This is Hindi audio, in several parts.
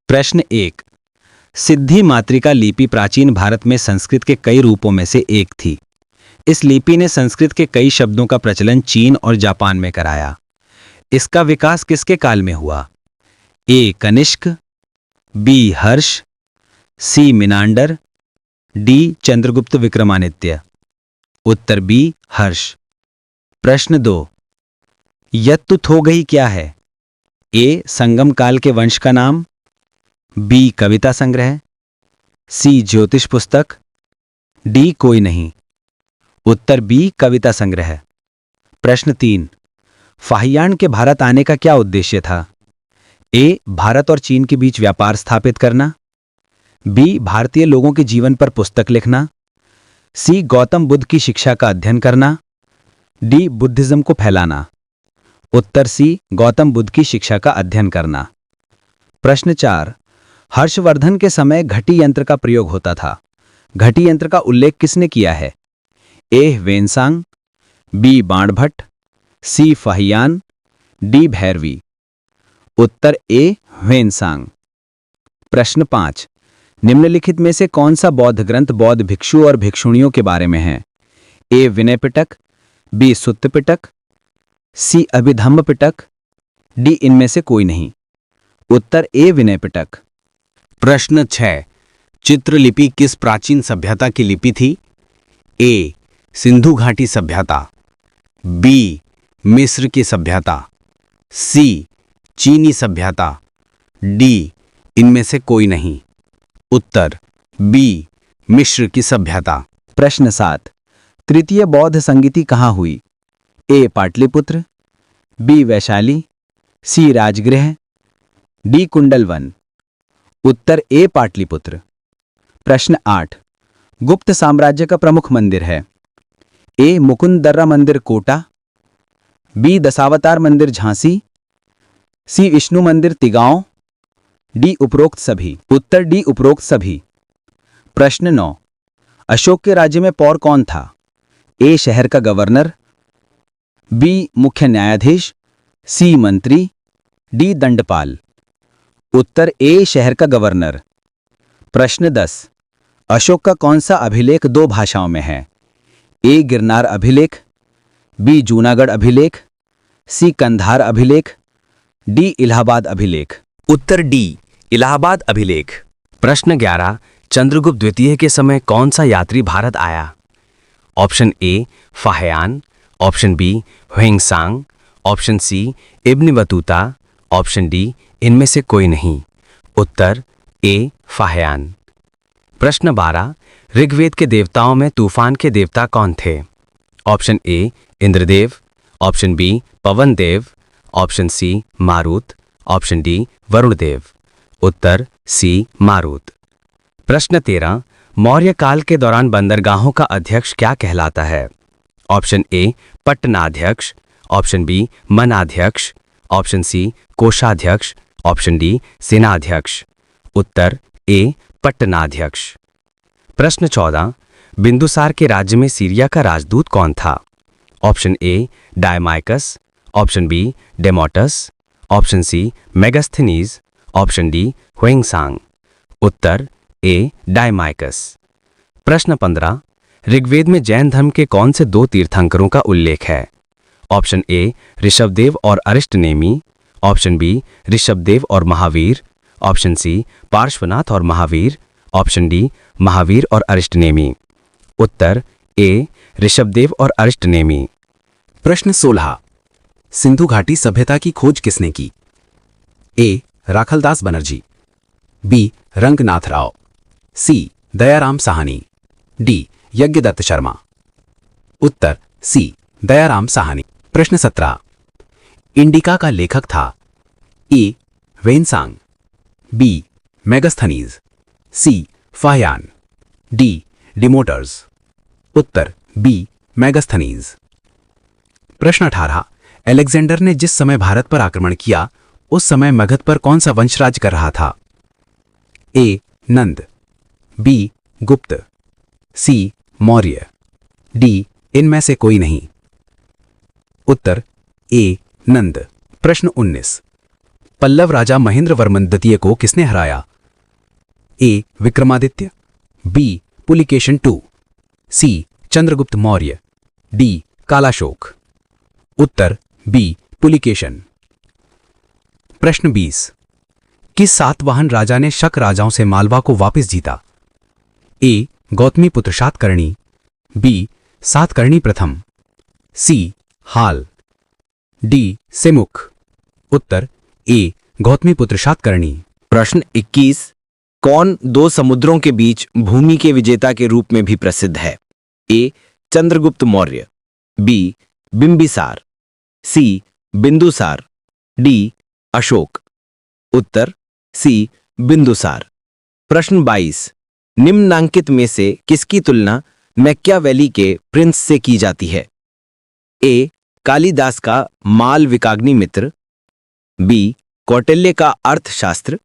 प्रश्न 1। सिद्धि मातृका लिपि प्राचीन भारत में संस्कृत के कई रूपों में से एक थी। इस लिपि ने संस्कृत के कई शब्दों का प्रचलन चीन और जापान में कराया। इसका विकास किसके काल में हुआ? ए कनिष्क, बी हर्ष, सी मिनांडर, डी चंद्रगुप्त विक्रमादित्य। उत्तर बी हर्ष। प्रश्न 2। यत्तुथोगई क्या है? ए संगम काल के वंश का नाम, बी कविता संग्रह, सी ज्योतिष पुस्तक, डी कोई नहीं। उत्तर बी कविता संग्रह। प्रश्न 3। फाहियान के भारत आने का क्या उद्देश्य था? ए भारत और चीन के बीच व्यापार स्थापित करना, बी भारतीय लोगों के जीवन पर पुस्तक लिखना, सी गौतम बुद्ध की शिक्षा का अध्ययन करना, डी बुद्धिज्म को फैलाना। उत्तर सी गौतम बुद्ध की शिक्षा का अध्ययन करना। प्रश्न 4। हर्षवर्धन के समय घटी यंत्र का प्रयोग होता था। घटी यंत्र का उल्लेख किसने किया है? ए वेनसांग, बी बाणभट्ट, सी फाहियान, डी भैरवी। उत्तर ए वेनसांग। प्रश्न 5। निम्नलिखित में से कौन सा बौद्ध ग्रंथ बौद्ध भिक्षु और भिक्षुणियों के बारे में है? ए विनय पिटक, बी सुत्त पिटक, सी अभिधम्म पिटक, डी इनमें से कोई नहीं। उत्तर ए विनय पिटक। प्रश्न 6। चित्रलिपि किस प्राचीन सभ्यता की लिपि थी? ए सिंधु घाटी सभ्यता, बी मिस्र की सभ्यता, सी चीनी सभ्यता, डी इनमें से कोई नहीं। उत्तर बी मिस्र की सभ्यता। प्रश्न 7। तृतीय बौद्ध संगीति कहाँ हुई? ए पाटलिपुत्र, बी वैशाली, सी राजगृह, डी कुंडलवन। उत्तर ए पाटलिपुत्र। प्रश्न 8। गुप्त साम्राज्य का प्रमुख मंदिर है? ए मुकुंदर्रा मंदिर कोटा, बी दशावतार मंदिर झांसी, सी विष्णु मंदिर तिगांव, डी उपरोक्त सभी। उत्तर डी उपरोक्त सभी। प्रश्न 9। अशोक के राज्य में पौर कौन था? ए शहर का गवर्नर, बी मुख्य न्यायाधीश, सी मंत्री, डी दंडपाल। उत्तर ए शहर का गवर्नर। प्रश्न 10। अशोक का कौन सा अभिलेख 2 भाषाओं में है? ए गिरनार अभिलेख, बी जूनागढ़ अभिलेख, सी कंधार अभिलेख, डी इलाहाबाद अभिलेख। उत्तर डी इलाहाबाद अभिलेख। प्रश्न 11। चंद्रगुप्त द्वितीय के समय कौन सा यात्री भारत आया? Option A Fahien, option B Hiuen Tsang, option C Ibn Battuta, option D इनमें से कोई नहीं। उत्तर ए फाहियान। प्रश्न 12। ऋग्वेद के देवताओं में तूफान के देवता कौन थे? Option A Indradev, option B Pawan Dev, option C Marut, option D Varundev. उत्तर सी मारुत। प्रश्न 13। मौर्य काल के दौरान बंदरगाहों का अध्यक्ष क्या कहलाता है? ऑप्शन ए पट्टनाध्यक्ष, ऑप्शन बी मनाध्यक्ष, ऑप्शन सी कोषाध्यक्ष, ऑप्शन डी सेनाध्यक्ष। उत्तर ए पट्टनाध्यक्ष। प्रश्न 14। बिंदुसार के राज्य में सीरिया का राजदूत कौन था? Option A Daimachus, option B डेमोटस, option C Megasthenes, option D Hiuen Tsang. उत्तर ए डायमाइकस। प्रश्न 15। ऋग्वेद में जैन धर्म के कौन से 2 तीर्थंकरों का उल्लेख है? ऑप्शन ए ऋषभदेव और अरिष्टनेमी, ऑप्शन बी ऋषभदेव और महावीर, ऑप्शन सी पार्श्वनाथ और महावीर, ऑप्शन डी महावीर और अरिष्टनेमी। उत्तर ए ऋषभदेव और अरिष्टनेमी। प्रश्न 16। सिंधु घाटी सभ्यता की खोज किसने की? ए राखलदास बनर्जी, बी रंगनाथ राव, सी दयाराम साहनी, डी यज्ञदत्त शर्मा। उत्तर सी दयाराम साहनी। प्रश्न 17। इंडिका का लेखक था? ए वेनसांग, बी मेगास्थनीज, सी फाहियान, डी डिमोटर्स। उत्तर बी मेगास्थनीज। प्रश्न 18। अलेक्जेंडर ने जिस समय भारत पर आक्रमण किया उस समय मगध पर कौन सा वंश राज कर रहा था? ए नंद, बी गुप्त, सी मौर्य, डी इनमें से कोई नहीं। उत्तर ए नंद। प्रश्न 19। पल्लव राजा महेंद्र वर्मन द्वितीय को किसने हराया? ए. विक्रमादित्य, बी. पुलिकेशन II, सी. चंद्रगुप्त मौर्य, डी. कालाशोक। उत्तर बी. पुलिकेशन। प्रश्न 20। किस सातवाहन राजा ने शक राजाओं से मालवा को वापस जीता? ए. गौतमीपुत्र सातकर्णी, बी. सातकर्णी प्रथम, सी. हाल, डी. सेमुख। उत्तर ए. गौतमीपुत्र सातकर्णी। प्रश्न 21। कौन दो समुद्रों के बीच भूमि के विजेता के रूप में भी प्रसिद्ध है? ए. चंद्रगुप्त मौर्य, बी. बिंबिसार, सी. बिंदुसार, डी. अशोक। उत्तर सी. बिंदुसार। प्रश्न 22। निम्नांकित में से किसकी तुलना मैकियावेली के प्रिंस से की जाती है? ए. कालिदास का मालविकाग्नि मित्र, बी. कौटिल्य का अर्थशास्त्र,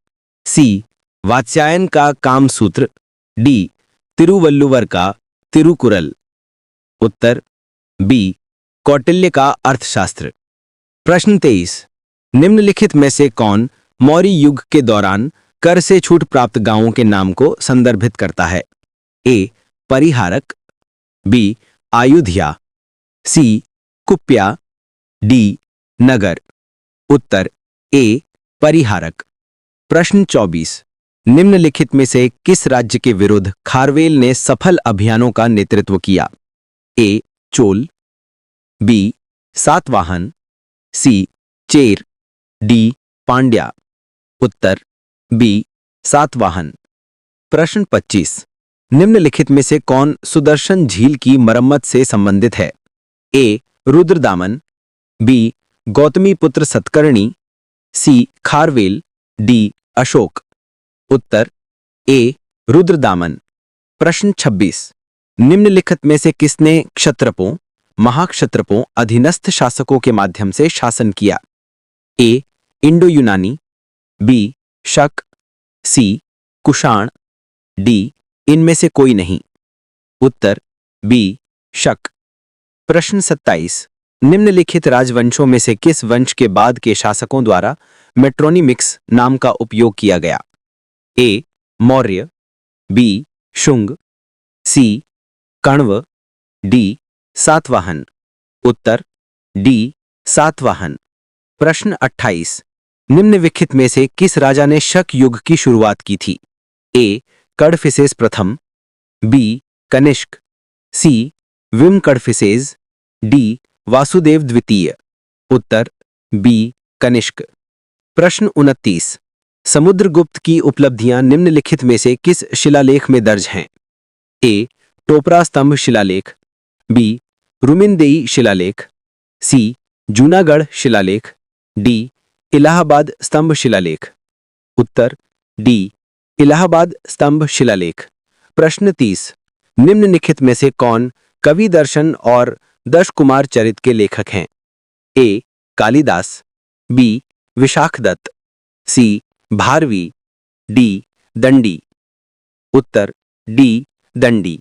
सी. वात्स्यायन का कामसूत्र, डी. तिरुवल्लुवर का तिरुकुरल। उत्तर बी. कौटिल्य का अर्थशास्त्र। प्रश्न 23। निम्नलिखित में से कौन मौर्य युग के दौरान कर से छूट प्राप्त गांवों के नाम को संदर्भित करता है? ए. परिहारक, बी. आयुधिया, सी. कुप्या, डी. नगर। उत्तर ए. परिहारक। प्रश्न 24। निम्नलिखित में से किस राज्य के विरुद्ध खारवेल ने सफल अभियानों का नेतृत्व किया? A. Chola, B. Satavahana, C. Chera, D. Pandya. उत्तर बी. सातवाहन। प्रश्न 25। निम्नलिखित में से कौन सुदर्शन झील की मरम्मत से संबंधित है? ए. रुद्रदामन, बी. गौतमीपुत्र सतकर्णी, सी. खारवेल, डी. अशोक। उत्तर ए. रुद्रदामन। प्रश्न 26। निम्नलिखित में से किसने क्षत्रपों, महाक्षत्रपों अधीनस्थ शासकों के माध्यम से शासन किया? ए. इंडो यूनानी, बी. शक, सी. कुषाण, डी. इनमें से कोई नहीं। उत्तर बी. शक। प्रश्न 27। निम्नलिखित राजवंशों में से किस वंश के बाद के शासकों द्वारा मेट्रोनिमिक्स नाम का उपयोग किया गया? ए. मौर्य, बी. शुंग, सी. कण्व, डी. सातवाहन। उत्तर डी. सातवाहन। प्रश्न 28। निम्नलिखित में से किस राजा ने शक युग की शुरुआत की थी? ए. कड़फिसेस प्रथम, B. Kanishka, C. Vima Kadphises, D. Vasudeva द्वितीय। उत्तर बी. कनिष्क। प्रश्न 29। समुद्रगुप्त की उपलब्धियां निम्नलिखित में से किस शिलालेख में दर्ज हैं? ए. टोपरा स्तंभ शिलालेख, बी. रुमिनदेई शिलालेख, सी. जूनागढ़ शिलालेख, डी. इलाहाबाद स्तंभ शिलालेख। उत्तर डी. इलाहाबाद स्तंभ शिलालेख। प्रश्न 30। निम्नलिखित में से कौन कवि दर्शन और दश कुमार चरित के लेखक हैं? ए. कालिदास, बी. विशाखदत्त, सी. भारवी, डी. दंडी। उत्तर डी. दंडी।